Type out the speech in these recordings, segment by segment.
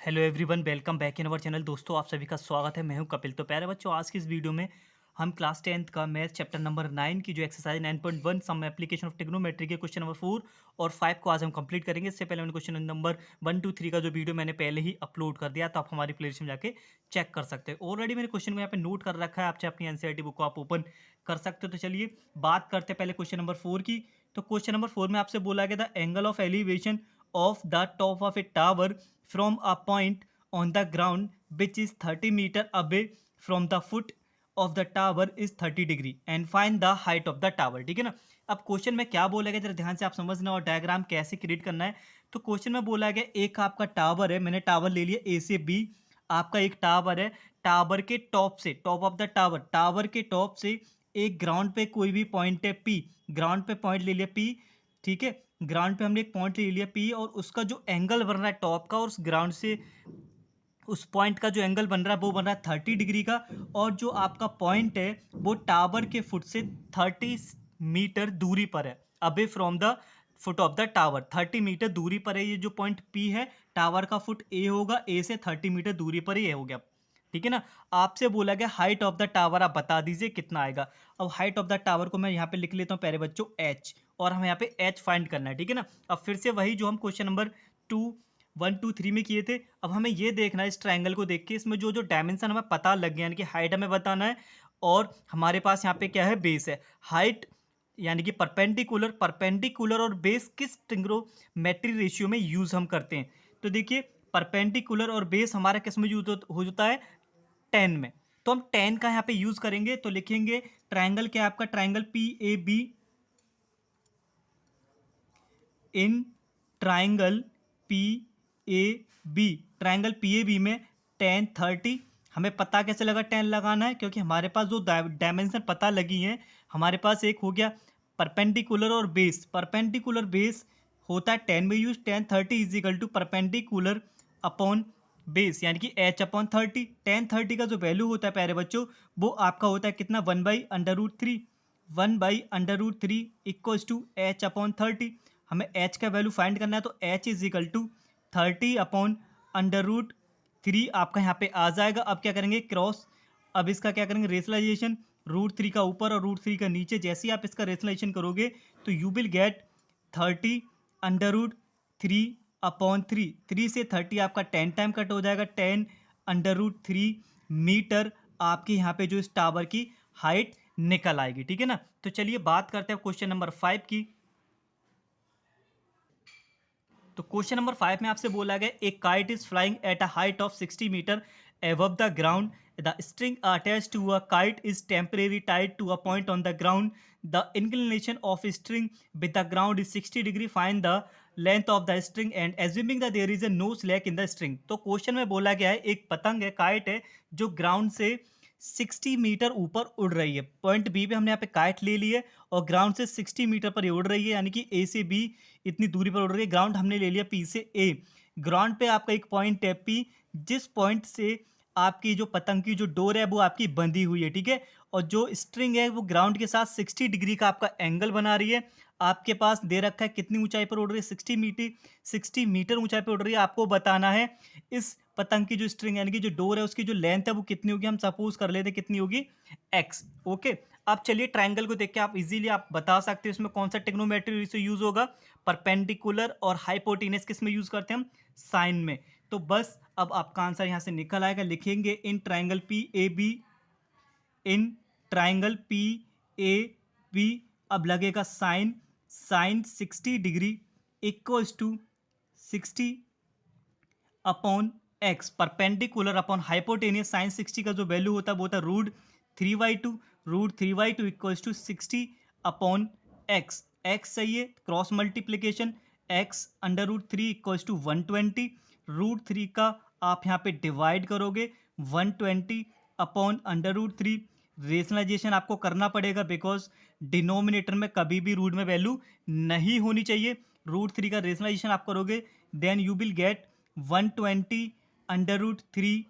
Hello everyone, welcome back in our channel. दोस्तों, आप सभी का स्वागत है। मैं हूं कपिल। तो प्यारे बच्चों, आज की इस वीडियो में हम क्लास 10th का मैथ चैप्टर नंबर 9 की जो exercise 9.1 some application of trigonometry के क्वेश्चन नंबर 4 और 5 को आज हम कंप्लीट करेंगे। इससे पहले मैंने क्वेश्चन नंबर 1 2 3 का जो वीडियो मैंने पहले ही अपलोड कर दिया, तो आप हमारी प्लेलिस्ट में जाके चेक कर सकते हो। ऑलरेडी मैंने क्वेश्चन को यहाँ पे नोट कर रखा है, आप चाहे अपनी एनसीईआरटी बुक को आप ओपन कर सकते हो। तो चलिए बात करते हैं पहले क्वेश्चन नंबर 4 की। तो क्वेश्चन नंबर 4 में आपसे बोला गया था angle of elevation of the top of A tower from a point on the ground which is 30 meter away from the foot of the tower is 30 degree and find the height of the tower। ठीक है ना। अब question में क्या बोला गया, जरा ध्यान से आप समझना और डायग्राम कैसे क्रिएट करना है। तो क्वेश्चन में बोला गया एक आपका टावर है, मैंने टावर ले लिया ए से बी। आपका एक टावर है, टावर के टॉप से, top of the tower, tower के टॉप से एक ग्राउंड पे कोई भी पॉइंट है पी, ग्राउंड पे पॉइंट ले लिया पी। ठीक है, ग्राउंड पे हमने एक पॉइंट ले लिया पी और उसका जो एंगल बन रहा है टॉप का और उस ग्राउंड से उस पॉइंट का जो एंगल बन रहा है वो बन रहा है 30 डिग्री का। और जो आपका पॉइंट है वो टावर के फुट से 30 मीटर दूरी पर है, away from the foot of the tower. 30 metre दूरी पर है ये जो पॉइंट पी है। टावर का फुट ए होगा, ए से 30 मीटर दूरी पर ही हो गया। ठीक है ना। आपसे बोला गया हाइट ऑफ द टावर आप बता दीजिए कितना आएगा। अब हाइट ऑफ द टावर को मैं यहाँ पे लिख लेता हूँ प्यारे बच्चों एच, और हमें यहाँ पे एच फाइंड करना है। ठीक है ना। अब फिर से वही जो हम क्वेश्चन नंबर 1 2 3 में किए थे, अब हमें ये देखना है इस ट्रायंगल को देख के, इसमें जो जो डायमेंशन हमें पता लग गया, यानी कि हाइट हमें बताना है और हमारे पास यहाँ पे क्या है, बेस है। हाइट यानी कि परपेंडिकुलर, परपेंडिकुलर और बेस किस ट्रिग्नोमेट्री रेशियो में यूज हम करते हैं। तो देखिए परपेंडिकुलर और बेस हमारा किस में यूज हो जाता है, 10 में। तो हम 10 का यहाँ पे यूज करेंगे। तो लिखेंगे ट्रायंगल क्या है आपका, triangle P A B, in triangle P A B, triangle P A B में 10 30। हमें पता कैसे लगा 10 लगाना है, क्योंकि हमारे पास जो डायमेंशन पता लगी हैं, हमारे पास एक हो गया परपेंडिकुलर और बेस। परपेंडिकुलर बेस होता है 10 में use, 10 30 is equal to perpendicular upon base, यानी कि एच अपॉन 30। 10 30 का जो वैल्यू होता है प्यारे बच्चों, वो आपका होता है कितना, 1/√3। 1/√3 इक्वल्स टू एच अपॉन 30। हमें एच का वैल्यू फाइंड करना है, तो एच इज इक्वल टू 30/√3 आपका यहाँ पे आ जाएगा। अब क्या करेंगे, क्रॉस, अब इसका क्या करेंगे रेशनलाइजेशन, √3 का ऊपर और √3 का नीचे। जैसे ही आप इसका रेशनलाइजेशन करोगे तो यू विल गेट 30/√3/3। 3 से 30 आपका 10 टाइम कट हो जाएगा, 10/√3 मीटर आपके यहाँ पे जो इस टावर की हाइट निकल आएगी। ठीक है ना। तो चलिए बात करते हैं क्वेश्चन नंबर 5 की। तो क्वेश्चन नंबर 5 में आपसे बोला गया एक kite is flying at a height of 60 metre above the ground. The string attached to a kite is temporarily tied to a point on the ground. The inclination of a string with the ground is 60 degree. Find the length of the string and assuming that there is a no slack in the string. तो question में बोला गया है एक पतंग है, kite है, जो ग्राउंड से 60 मीटर ऊपर उड़ रही है। पॉइंट बी पे हमने यहाँ पे काइट ले ली है और ग्राउंड से 60 मीटर पर ये उड़ रही है, यानी कि ए से बी इतनी दूरी पर उड़ रही है। ग्राउंड हमने ले लिया पी से ए। ग्राउंड पे आपका एक पॉइंट है पी, जिस पॉइंट से आपकी जो पतंग की जो डोर है वो आपकी बंधी हुई है। ठीक है, और जो स्ट्रिंग है वो ग्राउंड के साथ 60 डिग्री का आपका एंगल बना रही है। आपके पास दे रखा है कितनी ऊंचाई पर उड़ रही है, 60 मीटर ऊंचाई पर उड़ रही है। आपको बताना है इस पतंग की जो स्ट्रिंग यानी कि जो डोर है उसकी जो लेंथ है वो कितनी होगी। हम सपोज कर लेते हैं कितनी होगी, एक्स। ओके, अब चलिए ट्रायंगल को देख के आप इजीली आप बता सकते हो इसमें कौन सा ट्रिग्नोमेट्री रेशियो यूज होगा। परपेंडिकुलर और हाइपोटेनस किस में यूज करते हैं हम, साइन में। तो बस अब आपका आंसर यहां से निकल आएगा। लिखेंगे in triangle P A B, in triangle P A B, अब लगेगा sine, sine 60 degree equals to 60 upon X, perpendicular upon hypotenuse. Sine 60 का जो वैल्यू होता है वो होता है √3/2। √3/2 equals to 60 upon X. X सही है, cross multiplication, x/√3 equals to 120। √3 का आप यहाँ पे डिवाइड करोगे 120 अपॉन √3। रेशनलाइजेशन आपको करना पड़ेगा बिकॉज डिनोमिनेटर में कभी भी रूट में वैल्यू नहीं होनी चाहिए। √3 का रेशनलाइजेशन आप करोगे then you will get 120/√3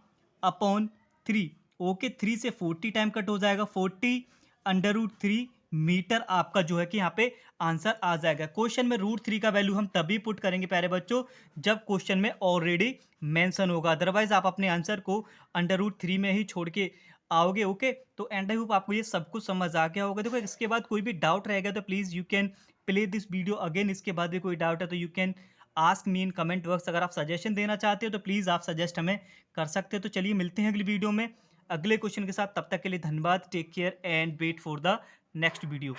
upon 3। Okay, 3 से 40 टाइम कट हो जाएगा, 40/√3 मीटर आपका जो है कि यहाँ पे आंसर आ जाएगा। क्वेश्चन में √3 का वैल्यू हम तभी पुट करेंगे प्यारे बच्चों जब क्वेश्चन में ऑलरेडी मेंशन होगा, अदरवाइज आप अपने आंसर को √3 में ही छोड़ के आओगे। ओके, तो एंड आई होप आपको ये सब कुछ समझ आ गया होगा। देखो इसके बाद कोई भी डाउट रहेगा तो please you can play this video again. इसके बाद भी कोई डाउट है तो you can ask me in comment box. अगर आप सजेशन देना चाहते हो तो प्लीज़ आप सजेस्ट हमें कर सकते हो। तो चलिए मिलते हैं अगली वीडियो में अगले क्वेश्चन के साथ। तब तक के लिए धन्यवाद। Take care and wait for the next video.